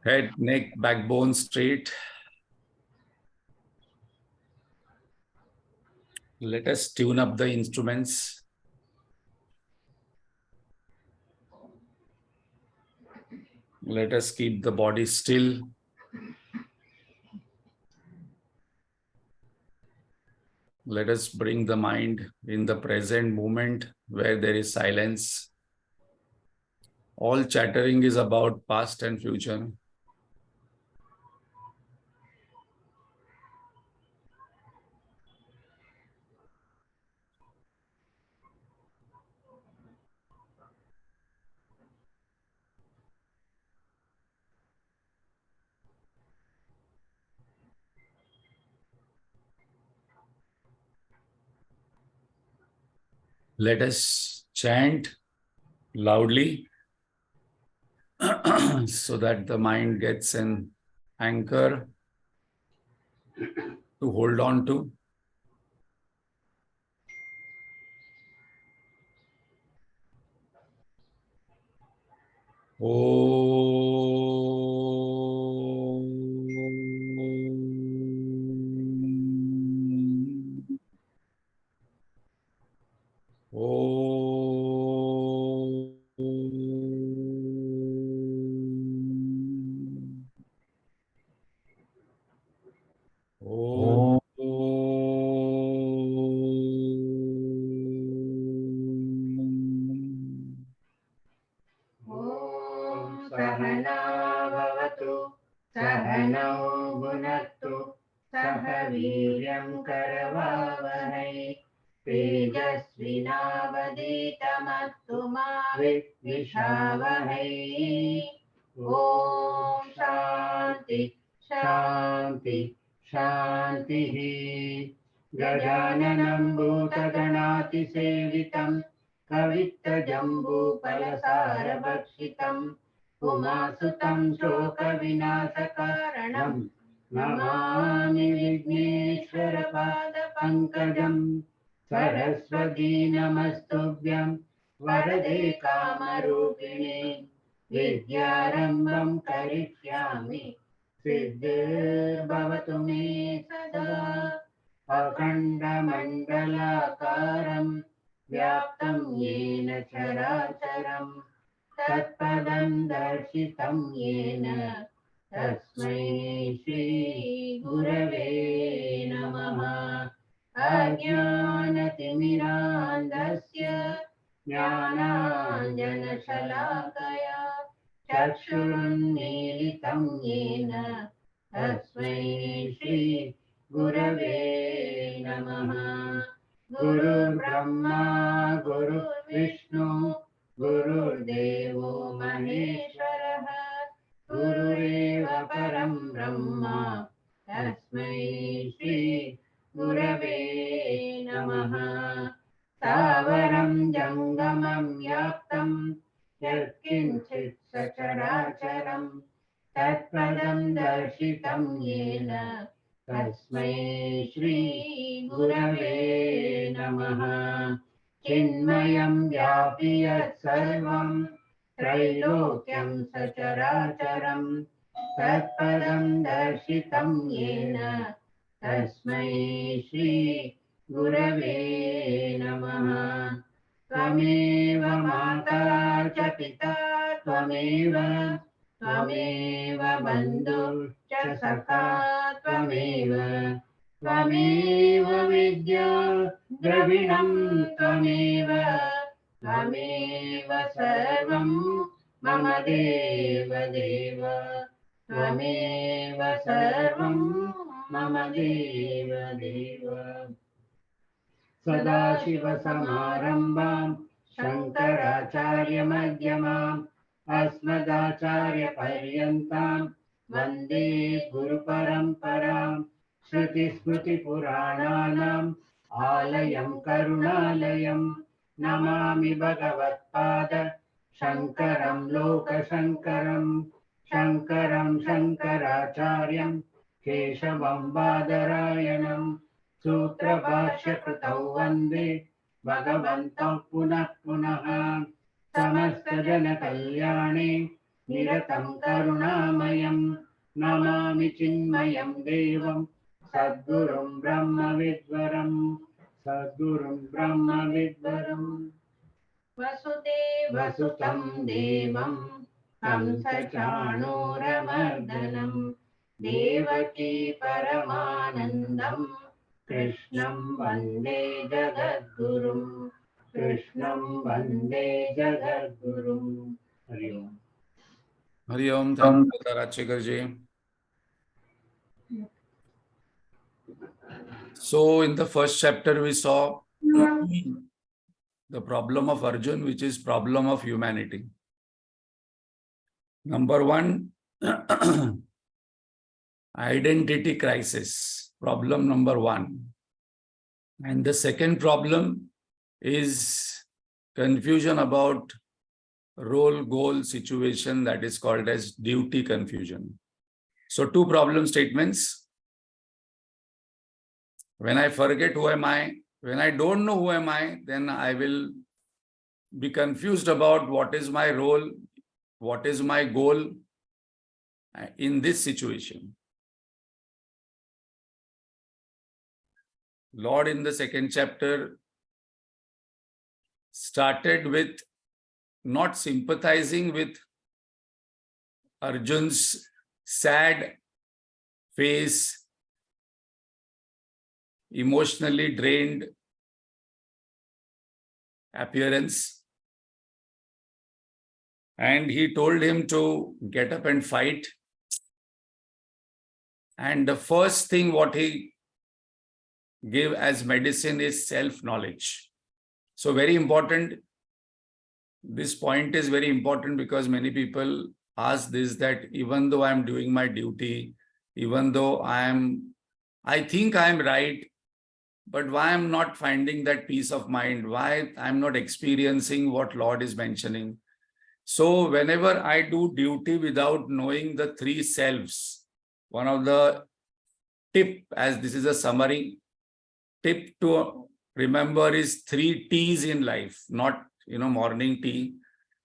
Head, neck, backbone straight. Let us tune up the instruments. Let us keep the body still. Let us bring the mind in the present moment where there is silence. All chattering is about past and future. Let us chant loudly so that the mind gets an anchor to hold on to. सहना भवतु सहनौ भुनक्तु सह वीर्यं करवावहै तेजस्विनावधीतमस्तु मा विद्विषावहै। ॐ शान्ति शान्ति शान्तिः। गजाननं भूतगणातिसेवितं कवित्तजम्बूफलसारभक्षितम् उमासुतं शोकविनाशकारणं नमामि विघ्नेश्वरपादपङ्कजम्। सरस्वती नमस्तुभ्यं वरदे कामरूपिणे विद्यारम्भं करिष्यामि सिद्धिर्भवतु मे सदा। अखण्डमण्डलाकारं व्याप्तं येन चराचरम् तत्पदं दर्शितं येन तस्मै श्रीगुरवे नमः। अज्ञानतिमिरान्धस्य ज्ञानाञ्जनशलाकया चक्षुरुन्मीलितं येन तस्मै श्रीगुरवे नमः। गुरुर्ब्रह्मा गुरुर्विष्णु गुरुर्देवो महेश्वरः गुरुरेव परं ब्रह्म तस्मै श्री गुरवे नमः। स्थावरं जङ्गमं व्याप्तं यत्किञ्चित् सचराचरं तत्पदं दर्शितं येन तस्मै श्री गुरवे नमः। चिन्मयं व्यापि यत्सर्वं त्रैलोक्यं सचराचरं तत्पदं दर्शितं येन तस्मै श्री गुरवे नमः। त्वमेव माता च पिता त्वमेव त्वमेव बन्धुश्च सखा त्वमेव त्वमेव विद्या द्रविणं त्वमेव त्वमेव सर्वं मम देव देव त्वमेव सर्वं मम देव देव। सदाशिवसमारम्भां शङ्कराचार्यमध्यमाम् अस्मदाचार्यपर्यन्तां वन्दे गुरुपरम्पराम्। श्रुतिस्मृतिपुराणानाम् आलयं करुणालयं नमामि भगवत्पाद शङ्करं लोकशङ्करं। शङ्करं शङ्कराचार्यं केशवं बादरायणं सूत्रभाष्यकृतौ वन्दे भगवन्तौ पुनः पुनः। समस्तजनकल्याणे निरतं करुणामयं नमामि चिन्मयं देवं सद्गुरुं ब्रह्मविद्वरं सद्गुरुं ब्रह्मविद्वरम् वसुदेवसुतं देवं कंसचाणूरमर्दनं देवकी परमानन्दं कृष्णं वन्दे जगद्गुरुं कृष्णं वन्दे जगद्गुरुं हरि ओम। Hari Om. Thank you, Rajshekar ji. So, in the first chapter, we saw the problem of Arjun, which is problem of humanity. Number one, identity crisis, problem number one. And the second problem is confusion about role, goal, situation, that is called as duty confusion. So two problem statements. When I forget who am I, when I don't know who am I, then I will be confused about what is my role, what is my goal in this situation. Lord in the second chapter started with not sympathizing with Arjun's sad face, emotionally drained appearance, and he told him to get up and fight. And the first thing what he gave as medicine is self-knowledge. So very important. This point is very important because many people ask this, that even though I'm doing my duty, even though I think I'm right, but why I'm not finding that peace of mind? Why I'm not experiencing what Lord is mentioning? So whenever I do duty without knowing the three selves, one of the tip, as this is a summary, tip to remember is 3 T's in life, not morning tea.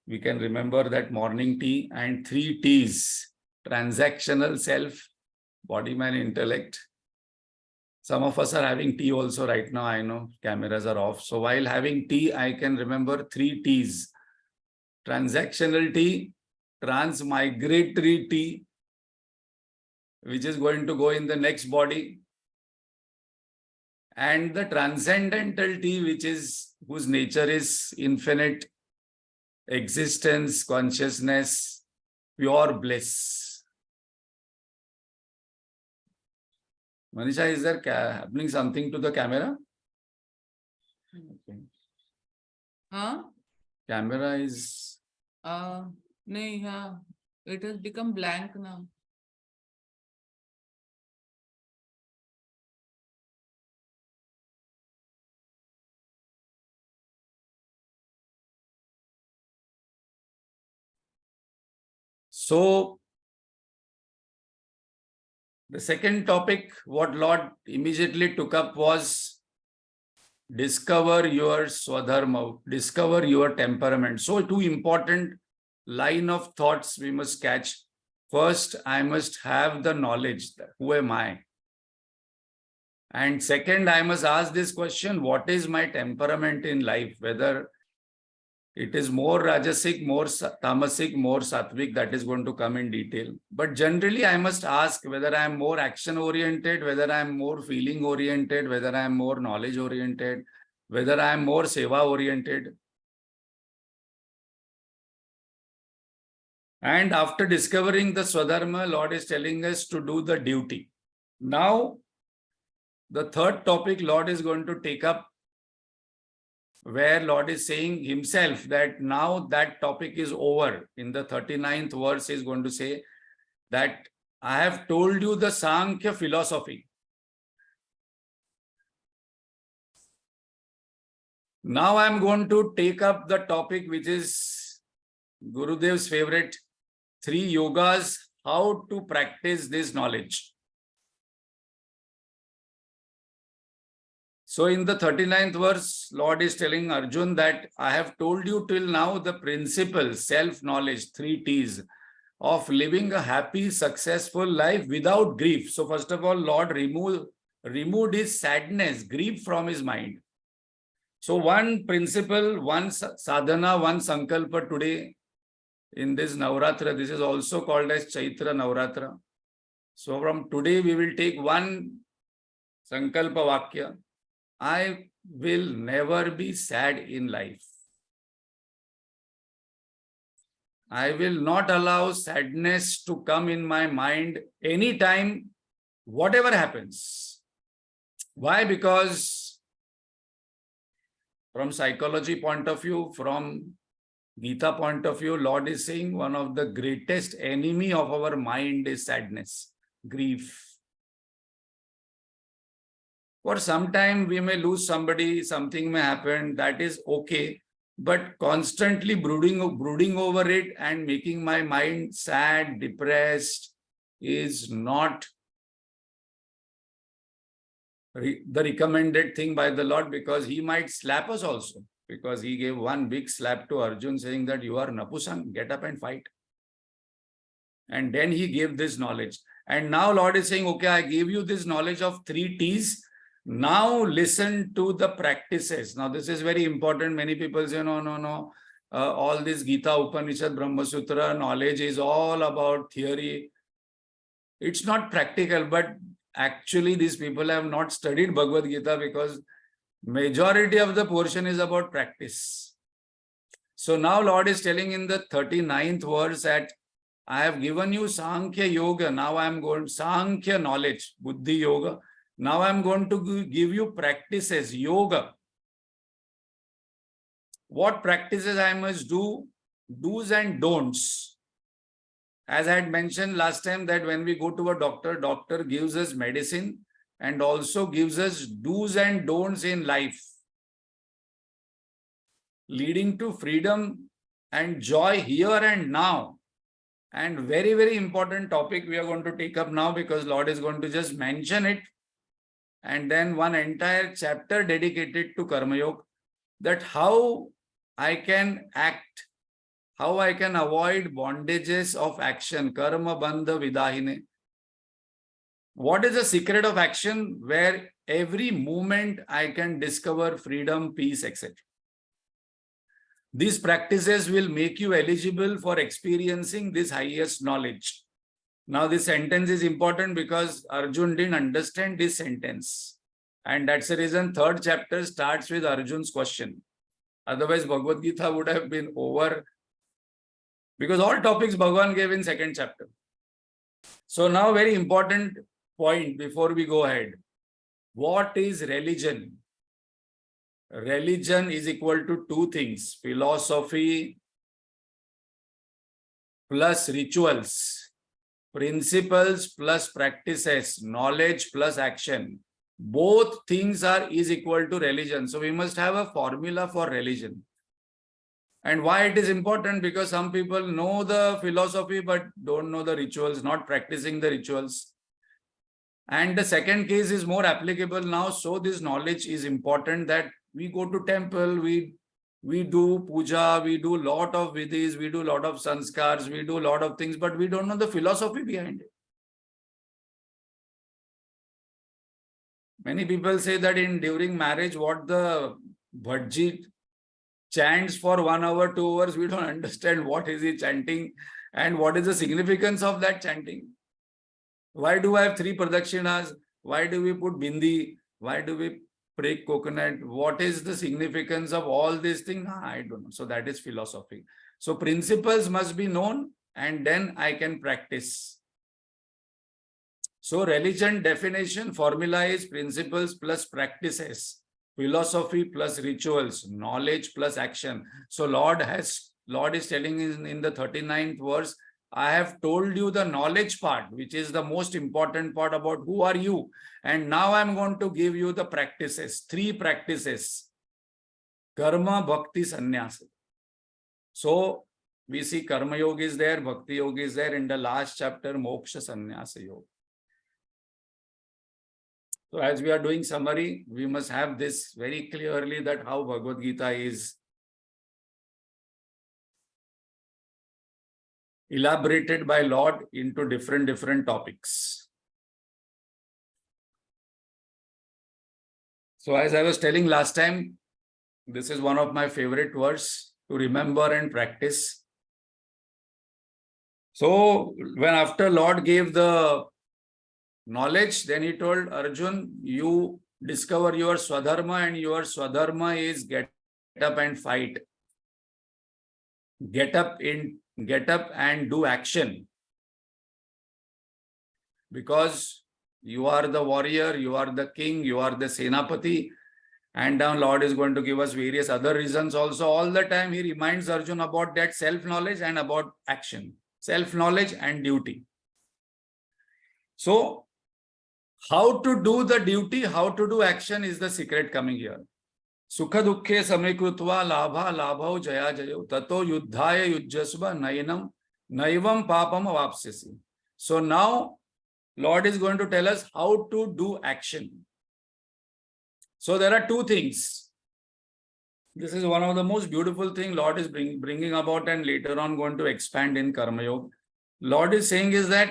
We can remember that morning tea, and 3 T's: transactional self, body, mind, intellect. Some of us are having tea also right now. I know cameras are off. So while having tea, I can remember 3 T's: transactional tea, transmigratory tea, which is going to go in the next body, and the transcendental tea, which is whose nature is infinite, existence, consciousness, pure bliss. Manisha, is there happening something to the camera? Okay. Huh? Camera is... nahi, हाँ. It has become blank now. So, the second topic, what Lord immediately took up was discover your swadharma, discover your temperament. So, two important line of thoughts we must catch. First, I must have the knowledge that who am I? And second, I must ask this question, what is my temperament in life? Whether it is more rajasic, more tamasic, more sattvic, that is going to come in detail. But generally, I must ask whether I am more action-oriented, whether I am more feeling-oriented, whether I am more knowledge-oriented, whether I am more seva-oriented. And after discovering the Swadharma, Lord is telling us to do the duty. Now, the third topic Lord is going to take up, where Lord is saying himself that now that topic is over. In the 39th verse, he is going to say that I have told you the Sankhya philosophy. Now I am going to take up the topic which is Gurudev's favorite, 3 yogas, how to practice this knowledge. So in the 39th verse, Lord is telling Arjun that I have told you till now the principle, self-knowledge, 3 T's. of living a happy, successful life without grief. So first of all, Lord removed his sadness, grief from his mind. So one principle, one sadhana, one sankalpa today in this Navratra, this is also called as Chaitra Navratra. So from today we will take one sankalpa vakya. I will never be sad in life. I will not allow sadness to come in my mind anytime, whatever happens. Why? Because from psychology point of view, from Gita point of view, Lord is saying one of the greatest enemy of our mind is sadness, grief. For some time we may lose somebody, something may happen, that is okay. But constantly brooding over it and making my mind sad, depressed is not the recommended thing by the Lord, because he might slap us also. Because he gave one big slap to Arjun saying that you are Napusang, get up and fight. And then he gave this knowledge. And now Lord is saying, okay, I gave you this knowledge of 3 T's. Now listen to the practices. Now this is very important. Many people say, no. All this Gita, Upanishad, Brahma Sutra knowledge is all about theory. It's not practical, but actually these people have not studied Bhagavad Gita, because majority of the portion is about practice. So now Lord is telling in the 39th verse that I have given you Sankhya Yoga. Now I am going Sankhya knowledge, Buddhi Yoga. Now I am going to give you practices, yoga. What practices I must do, do's and don'ts. As I had mentioned last time that when we go to a doctor, doctor gives us medicine and also gives us do's and don'ts in life, leading to freedom and joy here and now. And very, very important topic we are going to take up now, because Lord is going to just mention it. And then one entire chapter dedicated to Karma Yoga, that how I can act, how I can avoid bondages of action, Karma Bandha Vidahine. What is the secret of action where every moment I can discover freedom, peace, etc. These practices will make you eligible for experiencing this highest knowledge. Now this sentence is important because Arjun didn't understand this sentence. And that's the reason 3rd chapter starts with Arjun's question. Otherwise Bhagavad Gita would have been over, because all topics Bhagavan gave in 2nd chapter. So now very important point before we go ahead. What is religion? Religion is equal to 2 things, philosophy plus rituals, principles plus practices, knowledge plus action. Both things is equal to religion. So we must have a formula for religion. And why it is important? Because some people know the philosophy but don't know the rituals, not practicing the rituals. And the second case is more applicable now. So this knowledge is important, that we go to temple, we do puja, we do lot of vidhis, we do lot of sanskars, we do lot of things, but we don't know the philosophy behind it. Many people say that during marriage, what the Bhajji chants for 1 hour, 2 hours, we don't understand what is he chanting and what is the significance of that chanting. Why do I have 3 pradakshinas? Why do we put bindi? Why do we break coconut? What is the significance of all these things? I don't know. So that is philosophy. So principles must be known and then I can practice. So religion definition formula is principles plus practices, philosophy plus rituals, knowledge plus action. So Lord is telling in the 39th verse, I have told you the knowledge part, which is the most important part about who are you. And now I'm going to give you the practices, 3 practices. Karma, Bhakti, Sannyasa. So we see Karma Yoga is there, Bhakti Yoga is there. In the last chapter, Moksha, Sannyasa Yoga. So as we are doing summary, we must have this very clearly, that how Bhagavad Gita elaborated by Lord into different topics. So as I was telling last time, this is one of my favorite words to remember and practice. So when after Lord gave the knowledge, then he told Arjun, you discover your Swadharma, and your Swadharma is get up and fight. Get up and do action. Because you are the warrior, you are the king, you are the Senapati, and now Lord is going to give us various other reasons also. All the time he reminds Arjun about that self-knowledge and about action. Self-knowledge and duty. So, how to do the duty, how to do action is the secret coming here. Sukha dukkhe samikrutva labha labhau jaya jayo tato yuddhaya yujjasva naivam papam avapsyasi. So now Lord is going to tell us how to do action. So there are two things. This is one of the most beautiful things Lord is bringing about, and later on going to expand in Karma Yoga. Lord is saying is that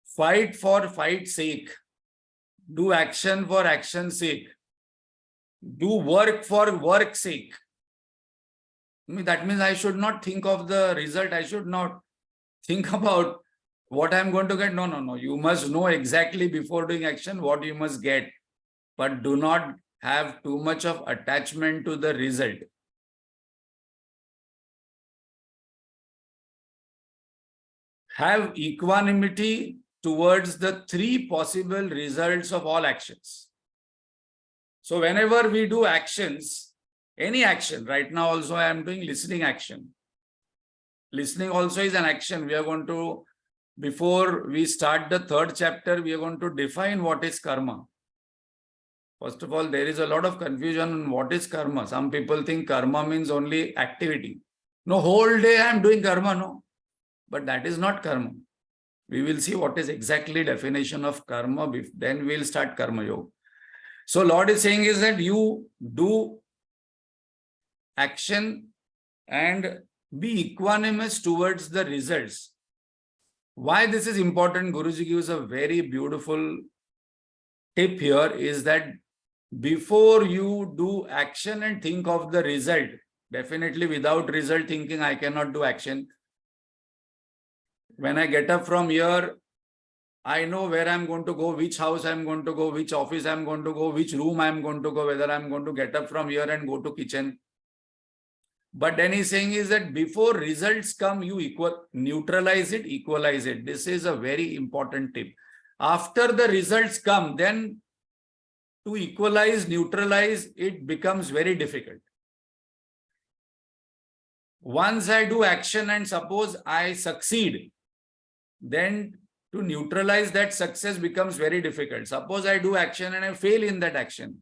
fight for fight's sake. Do action for action's sake. Do work for work's sake. That means I should not think of the result. I should not think about what I'm going to get. No. You must know exactly before doing action what you must get. But do not have too much of attachment to the result. Have equanimity towards the three possible results of all actions. So whenever we do actions, any action, right now also I am doing listening action. Listening also is an action. We are going to, before we start the third chapter, we are going to define what is karma. First of all, there is a lot of confusion on what is karma. Some people think karma means only activity. No, whole day I am doing karma, no. But that is not karma. We will see what is exactly definition of karma. Then we will start karma yoga. So Lord is saying is that you do action and be equanimous towards the results. Why this is important? Guruji gives a very beautiful tip here is that before you do action and think of the result, definitely without result thinking, I cannot do action. When I get up from here, I know where I'm going to go, which house I'm going to go, which office I'm going to go, which room I'm going to go, whether I'm going to get up from here and go to kitchen. But then he's saying is that before results come, you neutralize it, equalize it. This is a very important tip. After the results come, then to equalize, neutralize, it becomes very difficult. Once I do action and suppose I succeed, then to neutralize that success becomes very difficult. Suppose I do action and I fail in that action.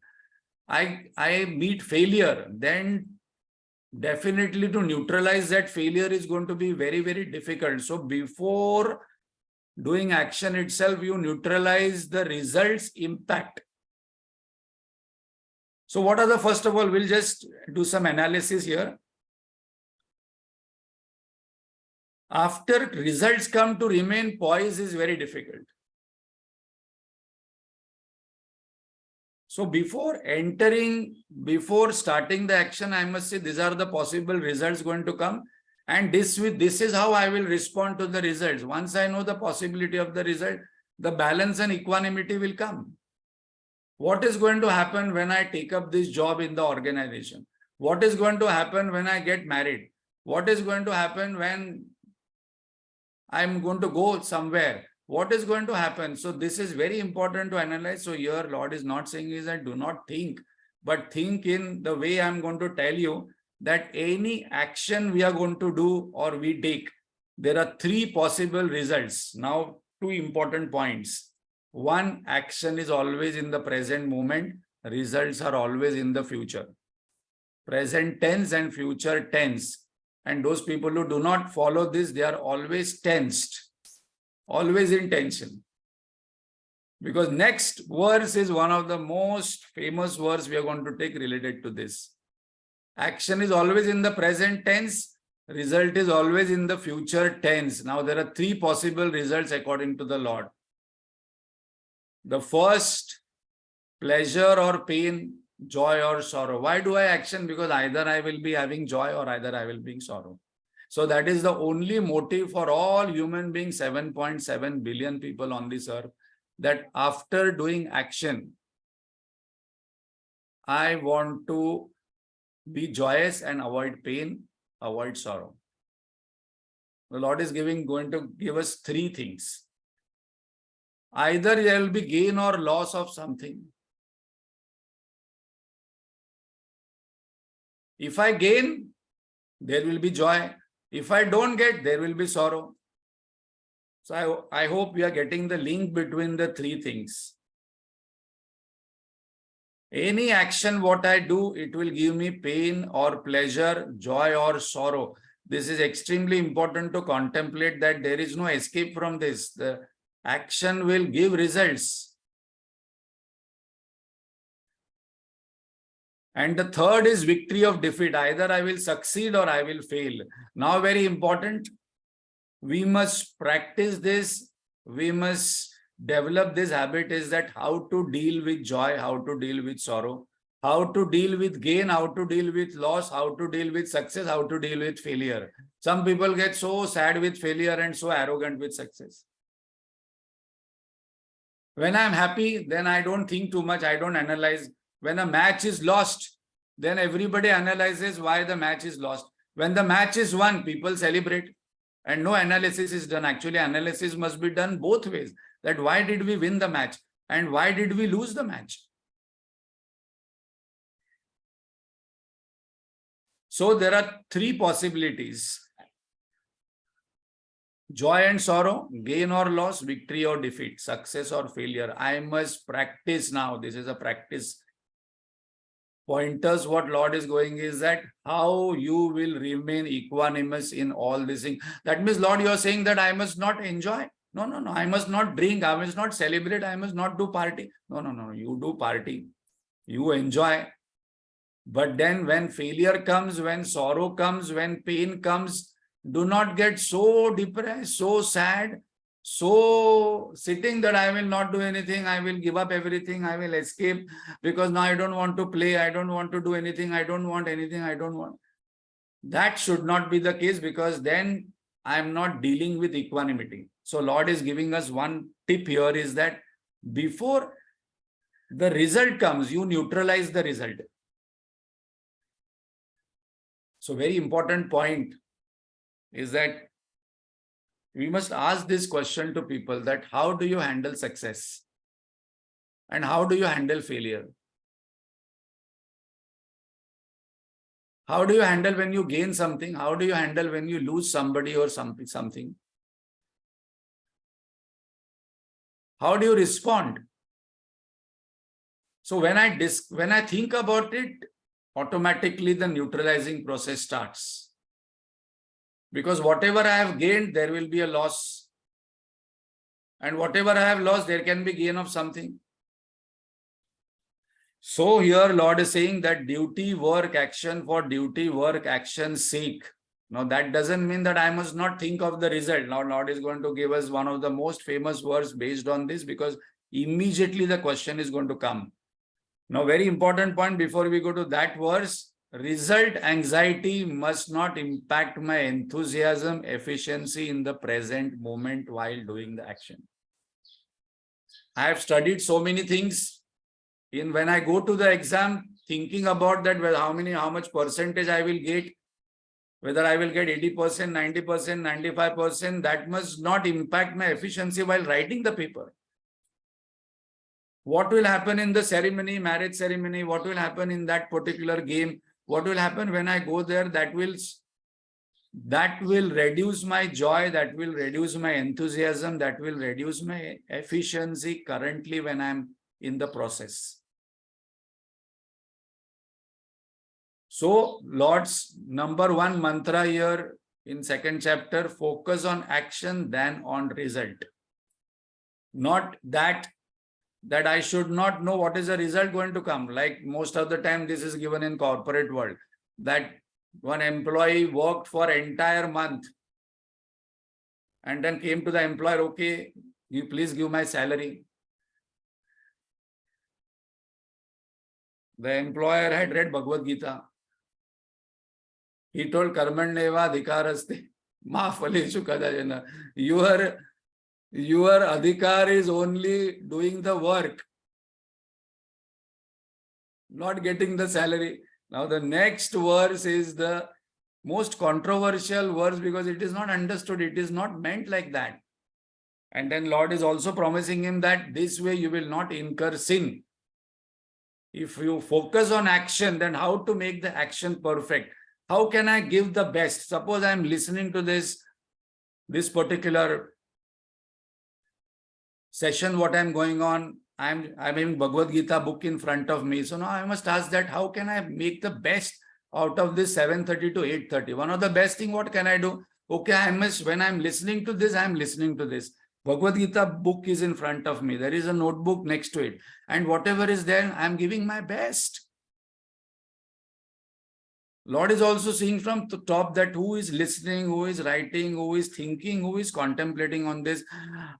I meet failure, then definitely to neutralize that failure is going to be very, very difficult. So before doing action itself, you neutralize the results impact. So what are the, first of all, we'll just do some analysis here. After results come, to remain poised is very difficult. So before starting the action, I must say these are the possible results going to come. And this is how I will respond to the results. Once I know the possibility of the result, the balance and equanimity will come. What is going to happen when I take up this job in the organization? What is going to happen when I get married? What is going to happen when I'm going to go somewhere? What is going to happen? So this is very important to analyze. So here Lord is not saying is that do not think, but think in the way I'm going to tell you that any action we are going to do or we take, there are three possible results. Now, two important points. One, action is always in the present moment. Results are always in the future. Present tense and future tense. And those people who do not follow this, they are always tensed. Always in tension. Because next verse is one of the most famous verse we are going to take related to this. Action is always in the present tense. result is always in the future tense. Now there are three possible results according to the Lord. The first, pleasure or pain, joy or sorrow. Why do I action? Because either I will be having joy or either I will be sorrow. So that is the only motive for all human beings, 7.7 billion people on this earth, that after doing action, I want to be joyous and avoid pain, avoid sorrow. The Lord is going to give us three things. Either there will be gain or loss of something. If I gain, there will be joy. If I don't get, there will be sorrow. So I hope we are getting the link between the three things. Any action what I do, it will give me pain or pleasure, joy or sorrow. This is extremely important to contemplate, that there is no escape from this. The action will give results. And the third is victory of defeat. Either I will succeed or I will fail. Now, very important, we must practice this. We must develop this habit, is that how to deal with joy, how to deal with sorrow, how to deal with gain, how to deal with loss, how to deal with success, how to deal with failure. Some people get so sad with failure and so arrogant with success. When I'm happy, then I don't think too much, I don't analyze. When a match is lost, then everybody analyzes why the match is lost. When the match is won, people celebrate and no analysis is done. Actually, analysis must be done both ways. That why did we win the match and why did we lose the match? So there are three possibilities: joy and sorrow, gain or loss, victory or defeat, success or failure. I must practice now. This is a practice. Pointers, what Lord is going is that how you will remain equanimous in all these things. That means, Lord, you are saying that I must not enjoy. No. I must not drink. I must not celebrate. I must not do party. No. You do party. You enjoy. But then when failure comes, when sorrow comes, when pain comes, do not get so depressed, so sad, so sitting that I will not do anything, I will give up everything, I will escape because now I don't want to play, I don't want to do anything, I don't want anything, I don't want. That should not be the case, because then I am not dealing with equanimity. So Lord is giving us one tip here, is that before the result comes, you neutralize the result. So very important point is that we must ask this question to people, that how do you handle success and how do you handle failure? How do you handle when you gain something? How do you handle when you lose somebody or something? How do you respond? So when I think about it, automatically the neutralizing process starts. Because whatever I have gained, there will be a loss. And whatever I have lost, there can be gain of something. So here Lord is saying that duty, work, action for duty, work, action's sake. Now that doesn't mean that I must not think of the result. Now Lord is going to give us one of the most famous verse based on this, because immediately the question is going to come. Now very important point before we go to that verse. Result anxiety must not impact my enthusiasm, efficiency in the present moment while doing the action. I have studied so many things. When I go to the exam, thinking about that, well, how much percentage I will get, whether I will get 80%, 90%, 95%, that must not impact my efficiency while writing the paper. What will happen in the ceremony, marriage ceremony? What will happen in that particular game? What will happen when I go there? That will reduce my joy, that will reduce my enthusiasm, that will reduce my efficiency currently when I'm in the process. So Lord's number one mantra here in second chapter, focus on action than on result. Not that I should not know what is the result going to come. Like most of the time, this is given in corporate world, that One employee worked for entire month and then came to the employer, okay, you please give my salary. The employer had read Bhagavad Gita. He told Karmanyeva adhikaraste ma phaleshu kadachana. Your adhikar is only doing the work, not getting the salary. Now the next verse is the most controversial verse because it is not understood. It is not meant like that. And then Lord is also promising him that this way you will not incur sin. If you focus on action, then how to make the action perfect? How can I give the best? Suppose I am listening to this particular session, what I'm going on, I'm having Bhagavad Gita book in front of me. So now I must ask that how can I make the best out of this 7:30 to 8:30? One of the best thing, what can I do? Okay, when I'm listening to this, I'm listening to this. Bhagavad Gita book is in front of me. There is a notebook next to it. And whatever is there, I'm giving my best. Lord is also seeing from the top that who is listening, who is writing, who is thinking, who is contemplating on this.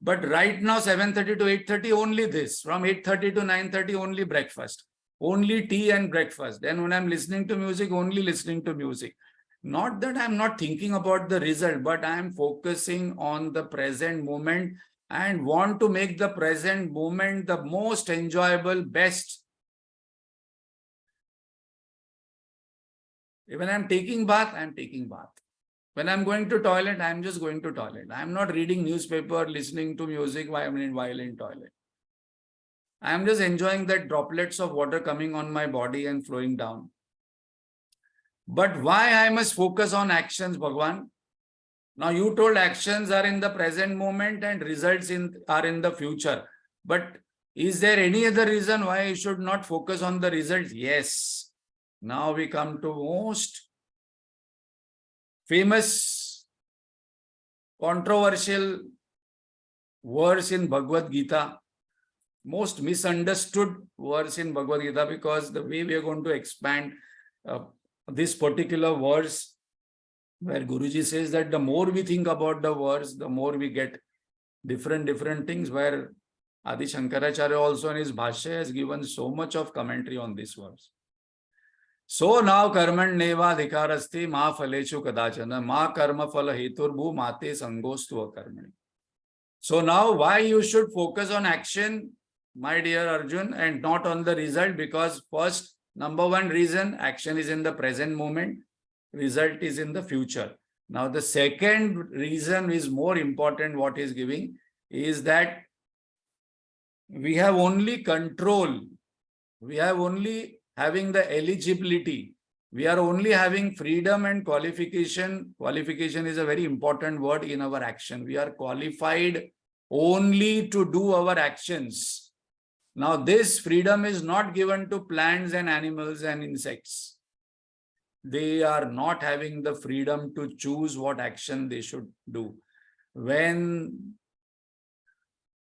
But right now, 7:30 to 8:30, only this. From 8:30 to 9:30, only breakfast. Only tea and breakfast. Then when I'm listening to music, only listening to music. Not that I'm not thinking about the result, but I'm focusing on the present moment and want to make the present moment the most enjoyable, best. When I'm taking bath, I'm taking bath. When I'm going to toilet, I'm just going to toilet. I'm not reading newspaper, listening to music while in toilet. I'm just enjoying that droplets of water coming on my body and flowing down. But why I must focus on actions, Bhagwan? Now you told actions are in the present moment and results are in the future. But is there any other reason why I should not focus on the results? Yes. Now we come to most famous, controversial verse in Bhagavad Gita, most misunderstood verse in Bhagavad Gita, because the way we are going to expand this particular verse, where Guruji says that the more we think about the verse, the more we get different things, where Adi Shankaracharya also in his Bhashya has given so much of commentary on this verse. So now karmanyeva adhikarasti ma phalechu kadachana ma karma phala heturbu mate sangostu akarmani. So now why you should focus on action, my dear Arjun, and not on the result? Because first, number one reason, action is in the present moment, result is in the future. Now the second reason is more important, what is giving, is that we have only control, we have only having the eligibility, we are only having freedom and qualification. Qualification is a very important word in our action. We are qualified only to do our actions. Now this freedom is not given to plants and animals and insects. They are not having the freedom to choose what action they should do. When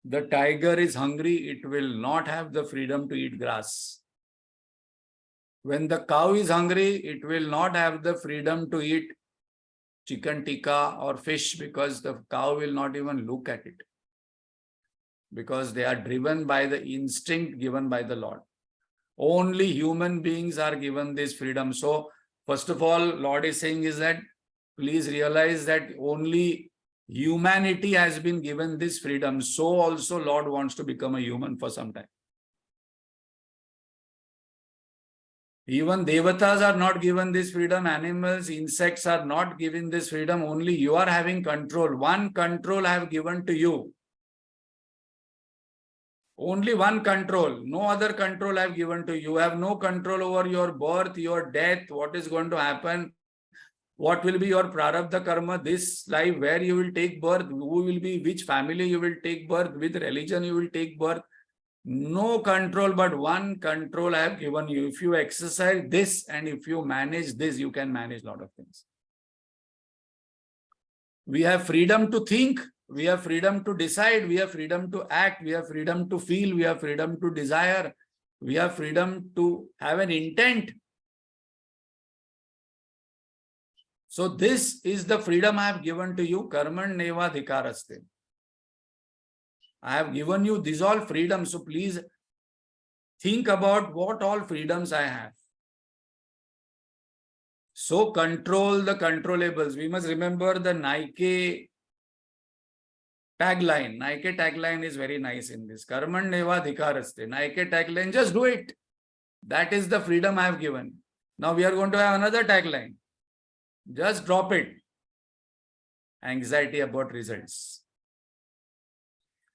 the tiger is hungry, it will not have the freedom to eat grass. When the cow is hungry, it will not have the freedom to eat chicken tikka or fish, because the cow will not even look at it, because they are driven by the instinct given by the Lord. Only human beings are given this freedom. So first of all, Lord is saying is that please realize that only humanity has been given this freedom. So also Lord wants to become a human for some time. Even devatas are not given this freedom. Animals, insects are not given this freedom. Only you are having control. One control I have given to you. Only one control. No other control I have given to you. You have no control over your birth, your death, what is going to happen, what will be your prarabdha karma, this life, where you will take birth, who will be, which family you will take birth, with religion you will take birth. No control, but one control I have given you. If you exercise this and if you manage this, you can manage a lot of things. We have freedom to think, we have freedom to decide, we have freedom to act, we have freedom to feel, we have freedom to desire, we have freedom to have an intent. So this is the freedom I have given to you. Karmanyeva adhikaraste. I have given you these all freedoms. So please think about what all freedoms I have. So control the controllables. We must remember the Nike tagline. Nike tagline is very nice in this. Karmanyeva adhikaraste. Nike tagline, just do it. That is the freedom I have given. Now we are going to have another tagline. Just drop it. Anxiety about results.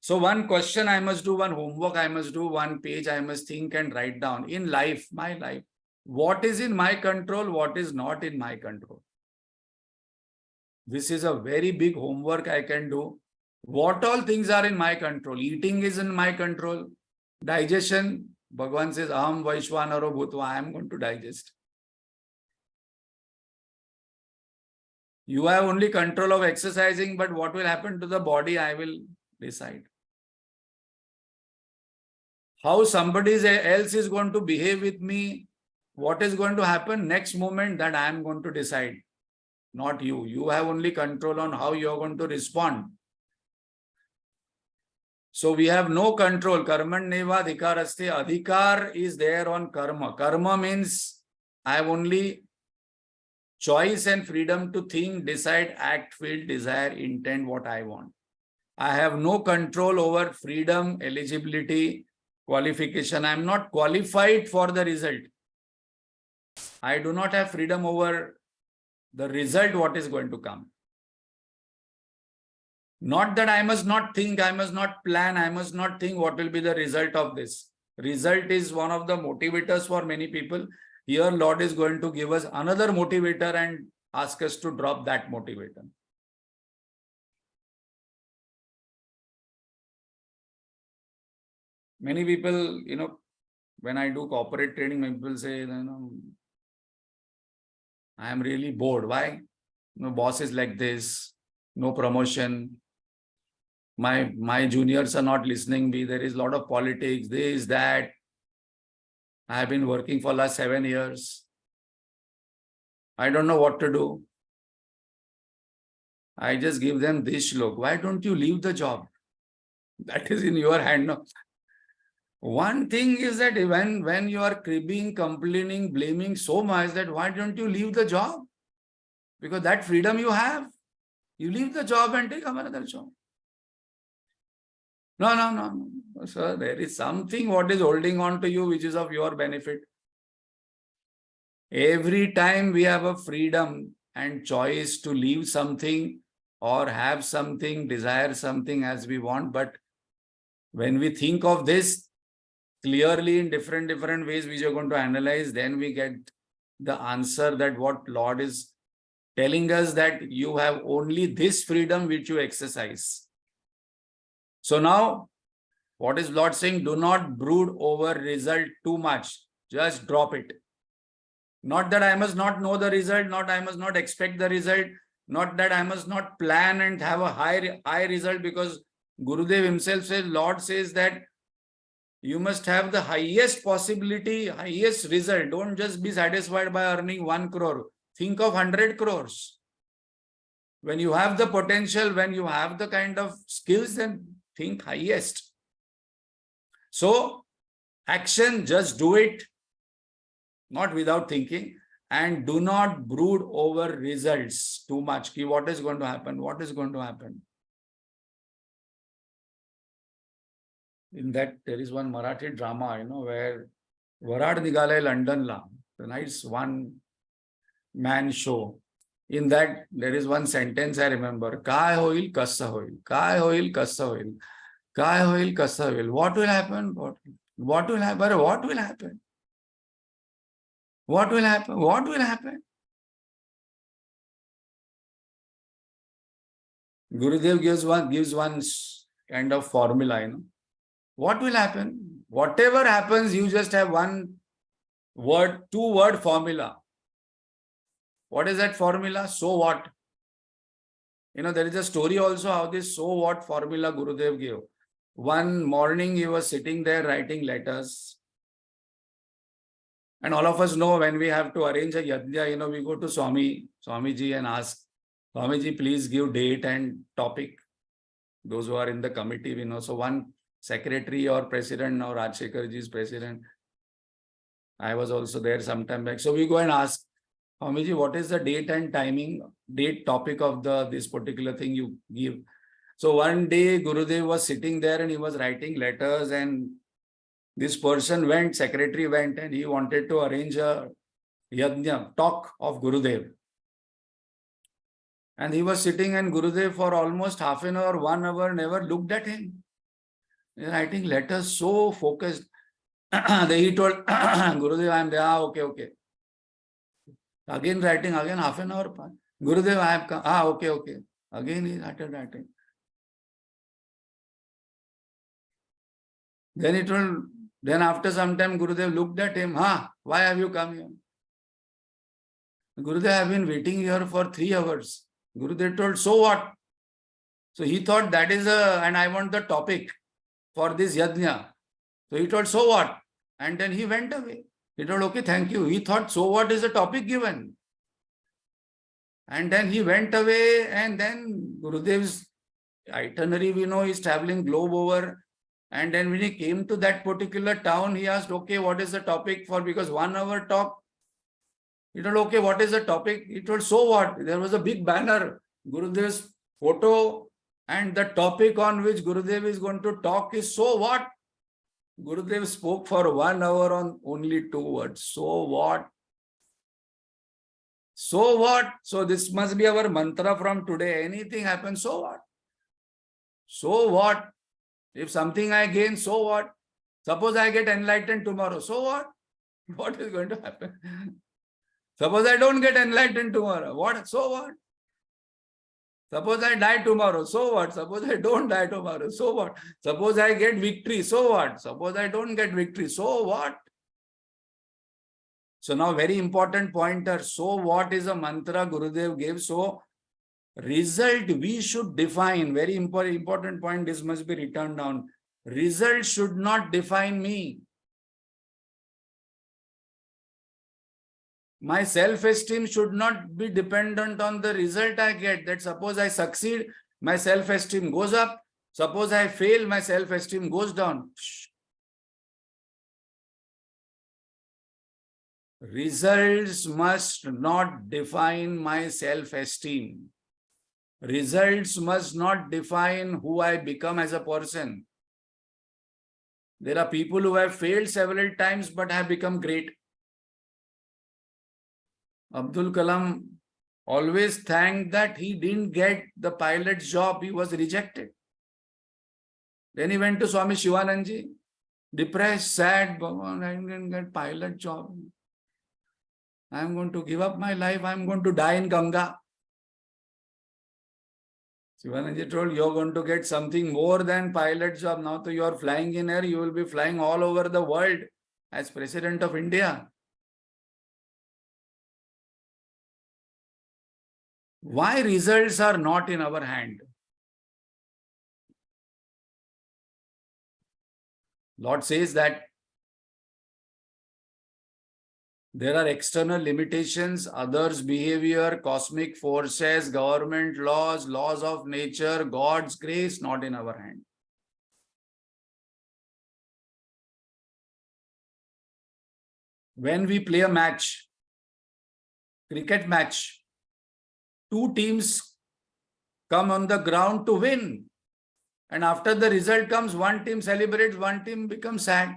So one question I must do, one homework I must do, one page I must think and write down. In life, my life, what is in my control, what is not in my control. This is a very big homework I can do. What all things are in my control? Eating is in my control. Digestion, Bhagavan says, Aham Vaishwanaro Bhutva, I am going to digest. You have only control of exercising, but what will happen to the body, I will decide. How somebody else is going to behave with me, what is going to happen next moment, that I am going to decide. Not you. You have only control on how you are going to respond. So we have no control. Karmanyeva adhikaraste. Adhikar is there on karma. Karma means I have only choice and freedom to think, decide, act, feel, desire, intend what I want. I have no control over freedom, eligibility, qualification. I am not qualified for the result. I do not have freedom over the result, what is going to come. Not that I must not think, I must not plan, I must not think what will be the result of this. Result is one of the motivators for many people. Here Lord is going to give us another motivator and ask us to drop that motivator. Many people, when I do corporate training, many people say, I am really bored. Why? Boss is like this, no promotion. My juniors are not listening me. There is a lot of politics, this, that. I have been working for last 7 years. I don't know what to do. I just give them this look. Why don't you leave the job? That is in your hand. No. One thing is that when you are cribbing, complaining, blaming so much, that why don't you leave the job? Because that freedom you have. You leave the job and take another job. No. Sir, there is something what is holding on to you which is of your benefit. Every time we have a freedom and choice to leave something or have something, desire something as we want. But when we think of this clearly in different ways which you are going to analyze, then we get the answer that what Lord is telling us, that you have only this freedom which you exercise. So now, what is Lord saying? Do not brood over result too much. Just drop it. Not that I must not know the result, not I must not expect the result, not that I must not plan and have a high result, because Gurudev himself says, Lord says that you must have the highest possibility, highest result. Don't just be satisfied by earning 1 crore. Think of 100 crores. When you have the potential, when you have the kind of skills, then think highest. So, action, just do it, not without thinking, and do not brood over results too much. What is going to happen? What is going to happen? In that, there is one Marathi drama, where Varad Nigale London La, the nice one-man show. In that, there is one sentence I remember. Kai hoil, kassa hoil. Kai hoil, kassa hoil. Kai hoil, kassa hoil. What will happen? What will happen? What will happen? What will happen? What will happen? Gurudev gives one kind of formula, What will happen? Whatever happens, you just have one word, 2-word formula. What is that formula? So what? There is a story also how this so what formula Gurudev gave. One morning he was sitting there writing letters. And all of us know when we have to arrange a yajna, we go to Swamiji and ask, Swamiji, please give date and topic. Those who are in the committee, we know. So one secretary or president, or Rajshekhar ji is president. I was also there some time back. So we go and ask, Swamiji, what is the date and timing, topic of this particular thing you give? So one day Gurudev was sitting there and he was writing letters, and this person went, secretary went, and he wanted to arrange a yajna, talk of Gurudev. And he was sitting, and Gurudev for almost half an hour, 1 hour, never looked at him. Writing letters, so focused. Then he told Gurudev, I am there. Okay. Again writing, again half an hour. Gurudev, I have come. Okay. Again he started writing. Then he told, then after some time, Gurudev looked at him. Why have you come here? Gurudev, I have been waiting here for 3 hours. Gurudev told, so what? So he thought that is and I want the topic for this yajna. So he told, so what? And then he went away. He told, okay, thank you. He thought, so what is the topic given? And then he went away, and then Gurudev's itinerary, we know, is traveling globe over. And then when he came to that particular town, he asked, okay, what is the topic for? Because 1 hour talk. He told, okay, what is the topic? He told, so what? There was a big banner, Gurudev's photo, and the topic on which Gurudev is going to talk is, so what? Gurudev spoke for 1 hour on only 2 words. So what? So what? So this must be our mantra from today. Anything happens, so what? So what? If something I gain, so what? Suppose I get enlightened tomorrow, so what? What is going to happen? Suppose I don't get enlightened tomorrow, what? So what? Suppose I die tomorrow, so what? Suppose I don't die tomorrow, so what? Suppose I get victory, so what? Suppose I don't get victory, so what? So now very important pointer, so what is a mantra Gurudev gave? So result we should define, very important point, this must be written down. Result should not define me. My self-esteem should not be dependent on the result I get. That suppose I succeed, my self-esteem goes up. Suppose I fail, my self-esteem goes down. Results must not define my self-esteem. Results must not define who I become as a person. There are people who have failed several times but have become great. Abdul Kalam always thanked that he didn't get the pilot's job, he was rejected. Then he went to Swami Shivanandaji, depressed, sad, Bhagavan, I didn't get pilot job. I am going to give up my life, I am going to die in Ganga. Shivanandaji told, you are going to get something more than pilot job. Now you are flying in air, you will be flying all over the world as President of India. Why results are not in our hand? Lord says that there are external limitations, others' behavior, cosmic forces, government laws, laws of nature, God's grace, not in our hand. When we play a match, cricket match, 2 teams come on the ground to win. And after the result comes, one team celebrates, one team becomes sad.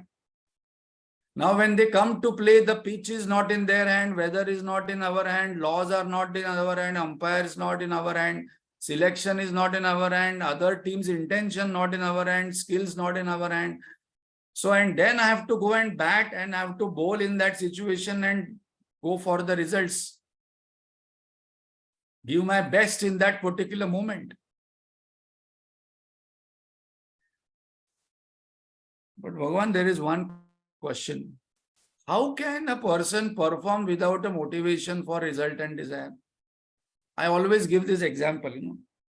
Now when they come to play, the pitch is not in their hand, weather is not in our hand, laws are not in our hand, umpire is not in our hand, selection is not in our hand, other team's intention not in our hand, skills not in our hand. So, and then I have to go and bat and have to bowl in that situation and go for the results. Give my best in that particular moment. But Bhagavan, there is one question. How can a person perform without a motivation for result and desire? I always give this example.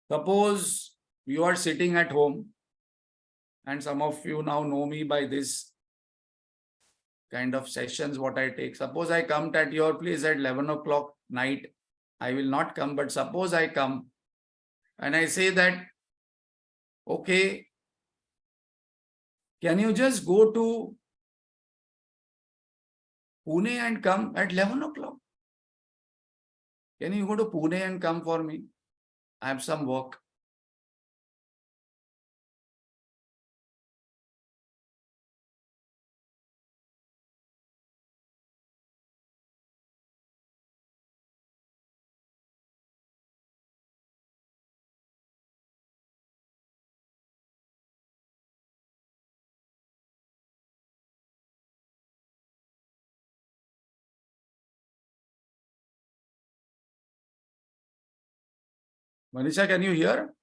Suppose you are sitting at home, and some of you now know me by this. kind of sessions what I take. Suppose I come at your place at 11 o'clock night. I will not come, but suppose I come and I say that, okay, can you just go to Pune and come at 11 o'clock? Can you go to Pune and come for me? I have some work. Manisha, can you hear?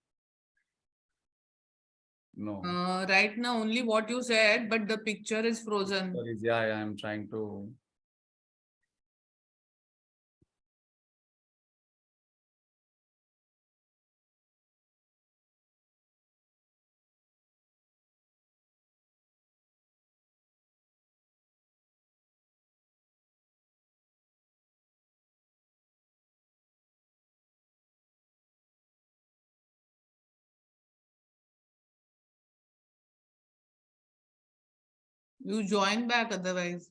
No. Right now, only what you said, but the picture is frozen. Sorry, yeah, I am trying to. You join back otherwise.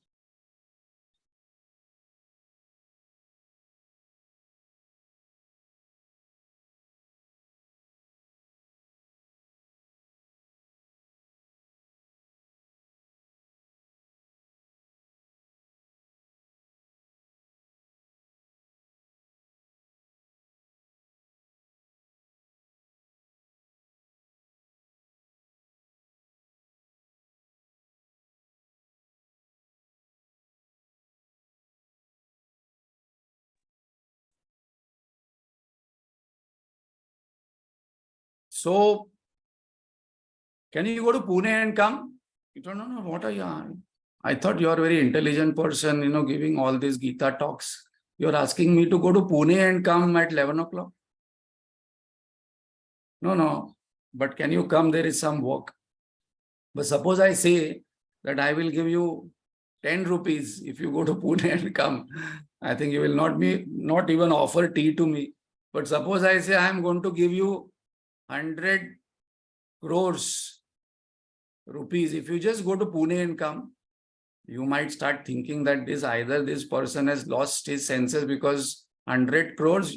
So, can you go to Pune and come? You don't know, what are you? I thought you are a very intelligent person, giving all these Gita talks. You're asking me to go to Pune and come at 11 o'clock? No. But can you come? There is some work. But suppose I say that I will give you 10 rupees if you go to Pune and come. I think you will not even offer tea to me. But suppose I say I am going to give you 100 crores rupees. If you just go to Pune and come, you might start thinking that either this person has lost his senses, because 100 crores,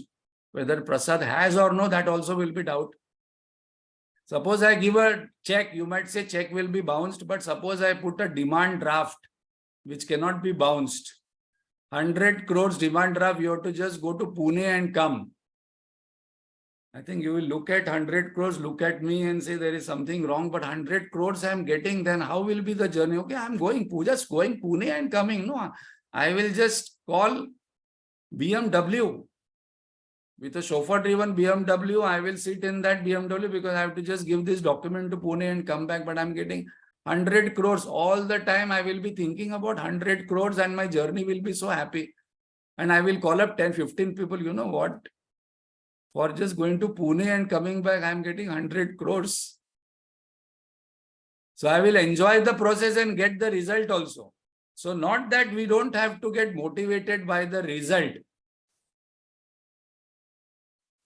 whether Prasad has or no, that also will be doubt. Suppose I give a check, you might say check will be bounced, but suppose I put a demand draft which cannot be bounced. 100 crores demand draft, you have to just go to Pune and come. I think you will look at 100 crores, look at me and say there is something wrong, but 100 crores I am getting, then how will be the journey? Okay, I am just going Pune and coming. No, I will just call BMW. With a chauffeur-driven BMW, I will sit in that BMW because I have to just give this document to Pune and come back, but I'm getting 100 crores. All the time I will be thinking about 100 crores and my journey will be so happy. And I will call up 10, 15 people, you know what? For just going to Pune and coming back, I'm getting 100 crores. So I will enjoy the process and get the result also. So not that we don't have to get motivated by the result.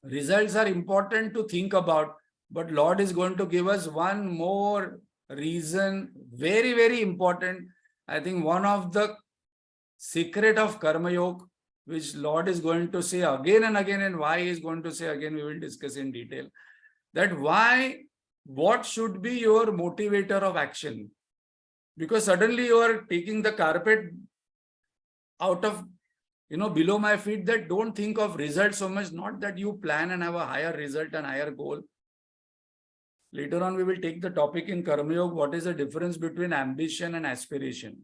Results are important to think about, but Lord is going to give us one more reason, very, very important. I think one of the secret of Karma Yoga, which Lord is going to say again and again, and why he is going to say again, we will discuss in detail. That what should be your motivator of action? Because suddenly you are taking the carpet out of, below my feet, that don't think of results so much, not that you plan and have a higher result and higher goal. Later on, we will take the topic in Karma Yoga, what is the difference between ambition and aspiration.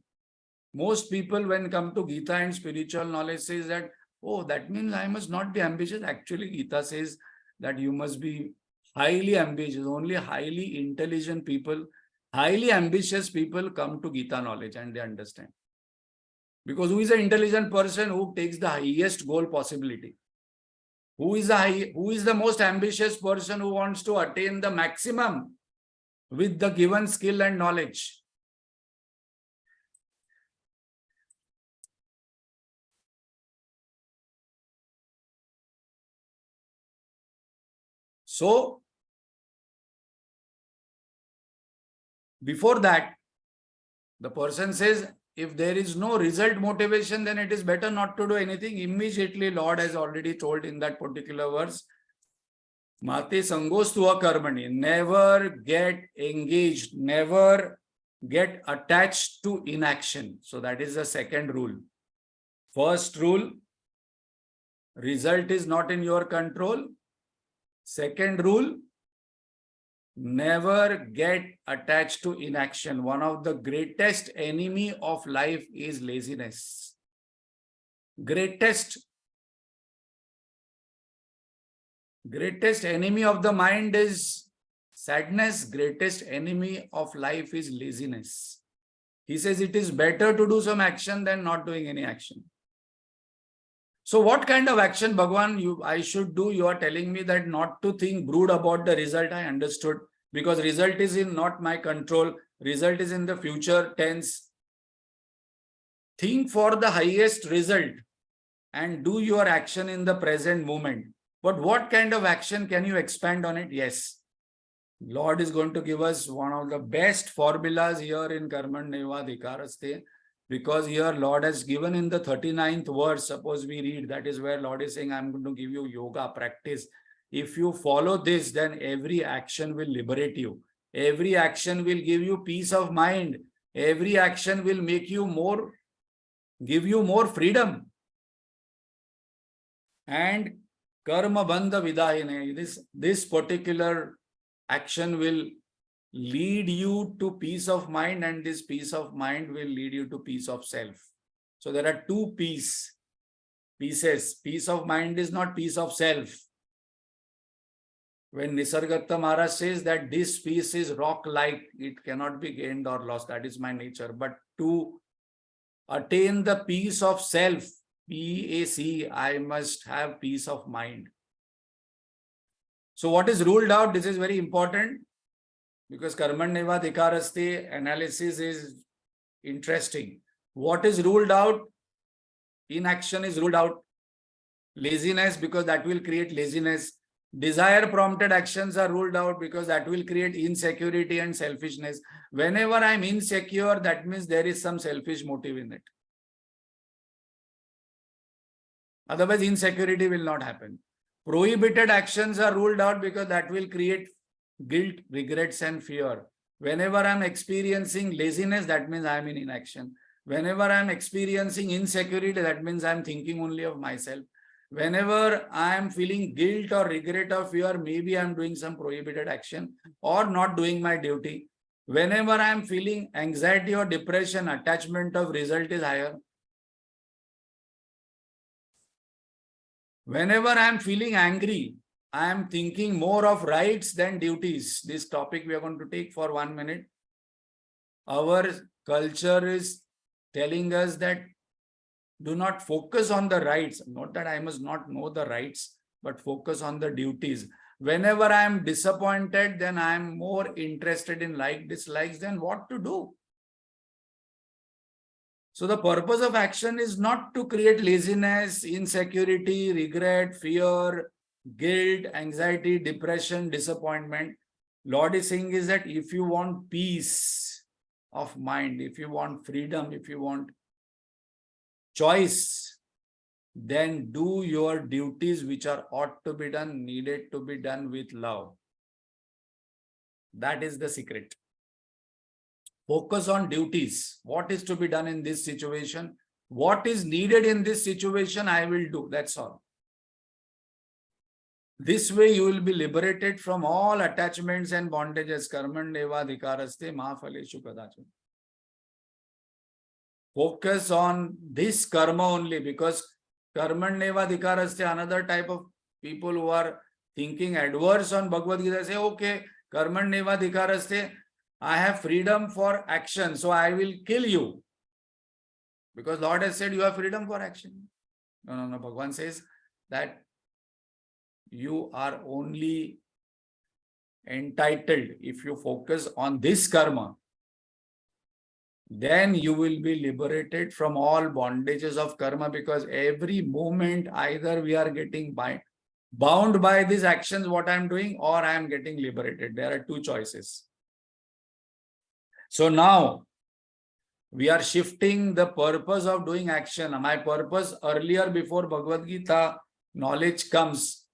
Most people, when come to Gita and spiritual knowledge, says that, oh, that means I must not be ambitious. Actually, Gita says that you must be highly ambitious. Only highly intelligent people, highly ambitious people come to Gita knowledge and they understand. Because who is an intelligent person who takes the highest goal possibility? Who is the most ambitious person who wants to attain the maximum with the given skill and knowledge? So, before that, the person says, if there is no result motivation, then it is better not to do anything. Immediately, Lord has already told in that particular verse, Mate sangostva karmani, never get engaged, never get attached to inaction. So that is the second rule. First rule, result is not in your control. Second rule, never get attached to inaction. One of the greatest enemy of life is laziness. Greatest enemy of the mind is sadness. Greatest enemy of life is laziness. He says it is better to do some action than not doing any action. So what kind of action, Bhagwan, I should do? You are telling me that not to think, brood about the result. I understood, because result is in not my control. Result is in the future tense. Think for the highest result and do your action in the present moment. But what kind of action? Can you expand on it? Yes. Lord is going to give us one of the best formulas here in Karmanyeva Adhikaraste, because here Lord has given in the 39th verse. Suppose we read, that is where Lord is saying, I'm going to give you yoga practice. If you follow this, then every action will liberate you. Every action will give you peace of mind. Every action will make you more, give you more freedom. And karma bandha vidahine, this particular action will lead you to peace of mind, and this peace of mind will lead you to peace of self. So there are two pieces. Peace of mind is not peace of self. When Nisargadatta Maharaj says that this peace is rock-like, it cannot be gained or lost, that is my nature. But to attain the peace of self, PAC, I must have peace of mind. So what is ruled out? This is very important, because Karmanyeva Adhikaraste analysis is interesting. What is ruled out? Inaction is ruled out. Laziness, because that will create laziness. Desire prompted actions are ruled out, because that will create insecurity and selfishness. Whenever I am insecure, that means there is some selfish motive in it. Otherwise, insecurity will not happen. Prohibited actions are ruled out, because that will create guilt, regrets, and fear. Whenever I am experiencing laziness, that means I am in inaction. Whenever I am experiencing insecurity, that means I am thinking only of myself. Whenever I am feeling guilt or regret or fear, maybe I am doing some prohibited action or not doing my duty. Whenever I am feeling anxiety or depression, attachment of result is higher. Whenever I am feeling angry, I am thinking more of rights than duties. This topic we are going to take for 1 minute. Our culture is telling us that do not focus on the rights. Not that I must not know the rights, but focus on the duties. Whenever I am disappointed, then I am more interested in like, dislikes than what to do. So the purpose of action is not to create laziness, insecurity, regret, fear, guilt, anxiety, depression, disappointment. Lord is saying is that if you want peace of mind, if you want freedom, if you want choice, then do your duties which are ought to be done, needed to be done with love. That is the secret. Focus on duties. What is to be done in this situation? What is needed in this situation, I will do. That's all. This way you will be liberated from all attachments and bondages. Karmanyeva Adhikaraste Mahaphaleshu Kadachana. Focus on this karma only, because Karmanyeva Adhikaraste, another type of people who are thinking adverse on Bhagavad Gita, say, okay, Karmanyeva Adhikaraste, I have freedom for action, so I will kill you. Because Lord has said you have freedom for action. No. Bhagavan says that you are only entitled, if you focus on this karma, then you will be liberated from all bondages of karma, because every moment either we are getting bound by these actions, what I am doing, or I am getting liberated. There are two choices. So now we are shifting the purpose of doing action. My purpose earlier, before Bhagavad Gita knowledge comes,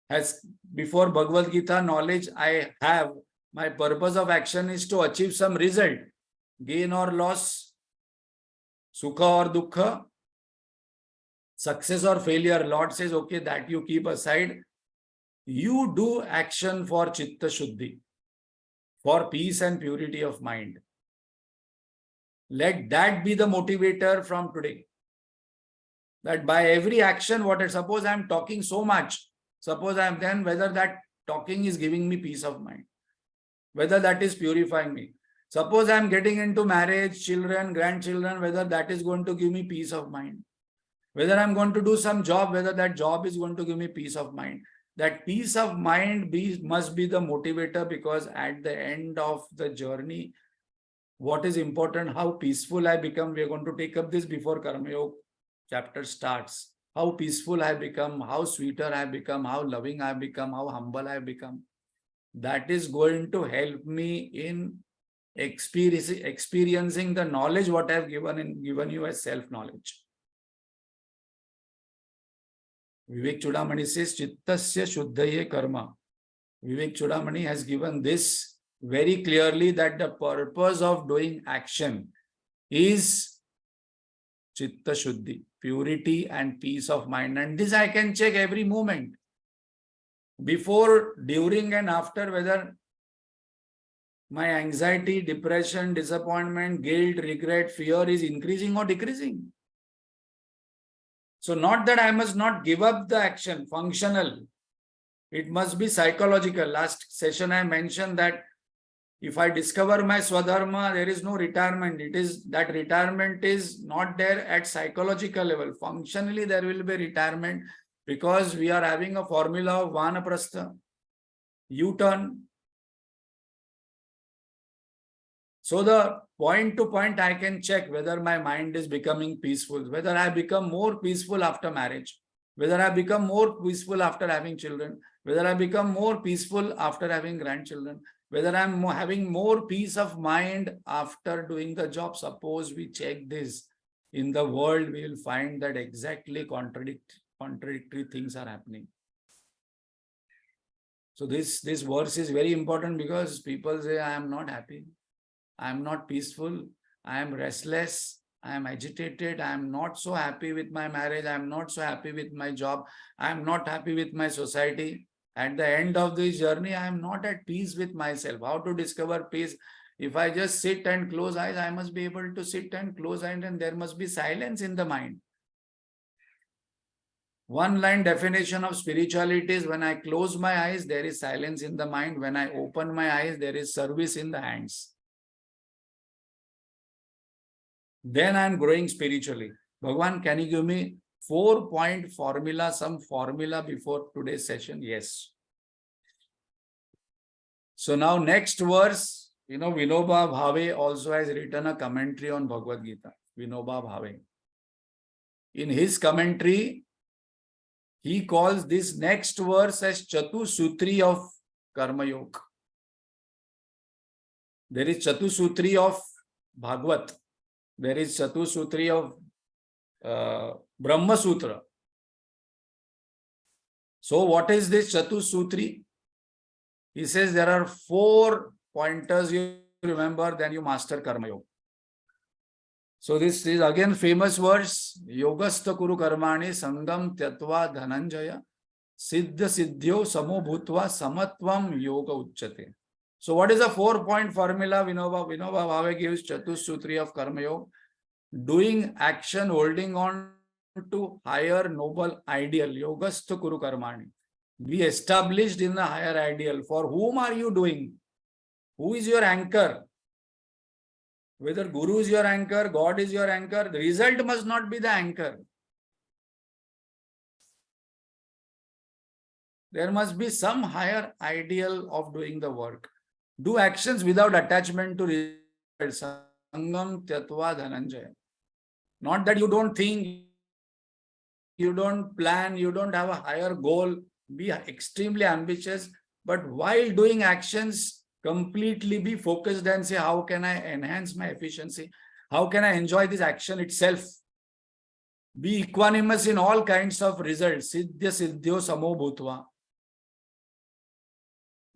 as before Bhagavad Gita knowledge I have, my purpose of action is to achieve some result, gain or loss, sukha or dukkha, success or failure. Lord says, okay, that you keep aside. You do action for chitta shuddhi, for peace and purity of mind. Let that be the motivator from today. That by every action, suppose I am talking so much, suppose I am then whether that talking is giving me peace of mind, whether that is purifying me. Suppose I am getting into marriage, children, grandchildren, whether that is going to give me peace of mind. Whether I am going to do some job, whether that job is going to give me peace of mind. That peace of mind must be the motivator, because at the end of the journey, what is important, how peaceful I become. We are going to take up this before Karma Yoga chapter starts. How peaceful I become, how sweeter I become, how loving I become, how humble I become. That is going to help me in experiencing the knowledge what I have given you as self-knowledge. Vivek Chudamani says, Chittasya Shuddhaye Karma. Vivek Chudamani has given this very clearly, that the purpose of doing action is Chitta Shuddhi, purity and peace of mind. And this I can check every moment. Before, during and after, whether my anxiety, depression, disappointment, guilt, regret, fear is increasing or decreasing. So not that I must not give up the action, functional. It must be psychological. Last session I mentioned that if I discover my Swadharma, there is no retirement. It is that retirement is not there at psychological level. Functionally, there will be retirement, because we are having a formula of Vanaprastha, U-turn. So the point to point I can check whether my mind is becoming peaceful, whether I become more peaceful after marriage, whether I become more peaceful after having children, whether I become more peaceful after having grandchildren, whether I'm having more peace of mind after doing the job. Suppose we check this, in the world we will find that exactly contradictory things are happening. So this verse is very important, because people say, I am not happy, I am not peaceful, I am restless, I am agitated, I am not so happy with my marriage, I am not so happy with my job, I am not happy with my society. At the end of this journey, I am not at peace with myself. How to discover peace? If I just sit and close eyes, I must be able to sit and close eyes, and there must be silence in the mind. One line definition of spirituality is, when I close my eyes, there is silence in the mind. When I open my eyes, there is service in the hands. Then I am growing spiritually. Bhagwan, can you give me 4-point formula, some formula before today's session? Yes. So now next verse, Vinoba Bhave also has written a commentary on Bhagavad Gita. Vinoba Bhave. In his commentary, he calls this next verse as Chatu Sutri of Karma Yoga. There is Chatu Sutri of Bhagavad. There is Chatu Sutri of Brahma Sutra. So what is this Chatu Sutri? He says there are 4 pointers you remember, then you master Karma Yoga. So this is again famous verse, Yogastha Kuru Karmani Sangam Tyatva Dhananjaya Siddha Siddhyo Samo Bhutva Samatvam Yoga Uchchate. So what is the 4-point formula? Vinoba Bhave gives Chatu Sutri of Karma Yoga. Doing action, holding on to higher noble ideal, Yogastha Kuru Karmani. Be established in the higher ideal. For whom are you doing? Who is your anchor? Whether Guru is your anchor, God is your anchor, the result must not be the anchor. There must be some higher ideal of doing the work. Do actions without attachment to results. Sangam Tyatva Dhananjaya. Not that you don't think, you don't plan, you don't have a higher goal, be extremely ambitious, but while doing actions, completely be focused and say, how can I enhance my efficiency? How can I enjoy this action itself? Be equanimous in all kinds of results. Siddhya siddhyo samo bhutva.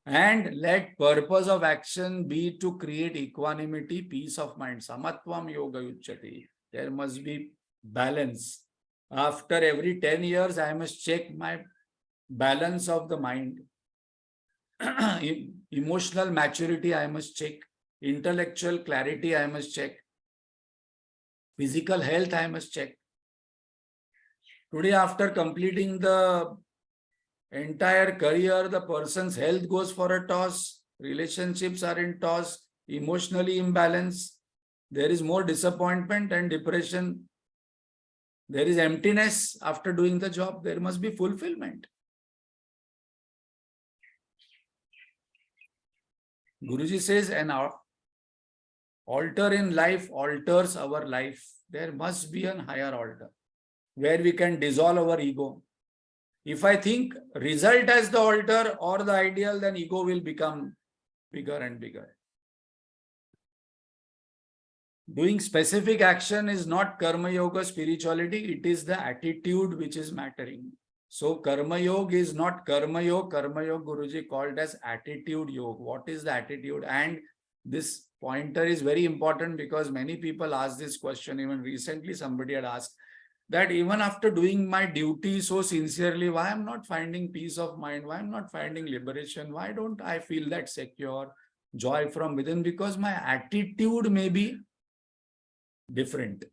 And let purpose of action be to create equanimity, peace of mind. Samatvam yoga yuchyate. There must be balance. After every 10 years, I must check my balance of the mind. Emotional maturity, I must check. Intellectual clarity, I must check. Physical health, I must check. Today, after completing the entire career, the person's health goes for a toss, relationships are in toss, emotionally imbalance, there is more disappointment and depression, there is emptiness after doing the job, there must be fulfillment. Guruji says an altar in life alters our life. There must be a higher altar where we can dissolve our ego. If I think result as the altar or the ideal, then ego will become bigger and bigger. Doing specific action is not karma yoga spirituality, it is the attitude which is mattering. So karma yoga is not karma yoga. Karma yoga Guruji called as attitude yoga. What is the attitude? And this pointer is very important because many people ask this question. Even recently somebody had asked that even after doing my duty so sincerely, why I'm not finding peace of mind? Why I'm not finding liberation? Why don't I feel that secure joy from within? Because my attitude may be different.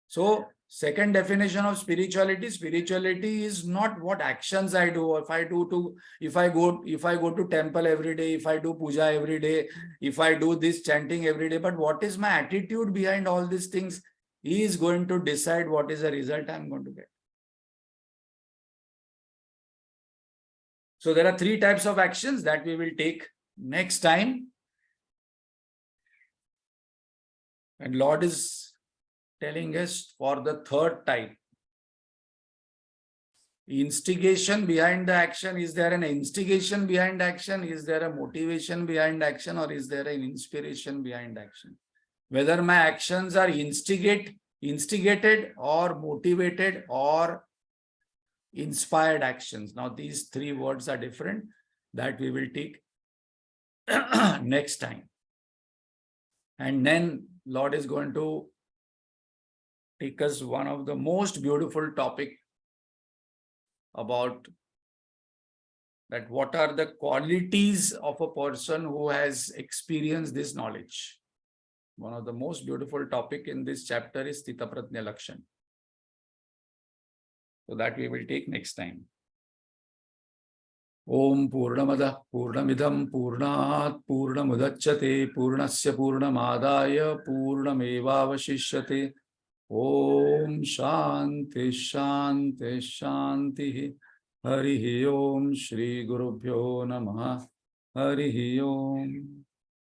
So second definition of spirituality, spirituality is not what actions I do. If I go to temple every day, if I do puja every day, if I do this chanting every day, but what is my attitude behind all these things is going to decide what is the result I'm going to get. So there are 3 types of actions that we will take next time. And Lord is telling us for the 3rd type. Instigation behind the action. Is there an instigation behind action? Is there a motivation behind action? Or is there an inspiration behind action? Whether my actions are instigated or motivated or inspired actions. Now these 3 words are different that we will take next time. And then Lord is going to take us one of the most beautiful topic about that what are the qualities of a person who has experienced this knowledge. One of the most beautiful topic in this chapter is Sthita Prajna Lakshan. So that we will take next time. Om Purnamada Purnamidam Purnat Purnamudachyate Purnasya Purnamadaya Purnamevavashishyate. Om Shanti Shanti Shanti. Harihi Om Shri Gurubhyo Namaha. Harihi Om.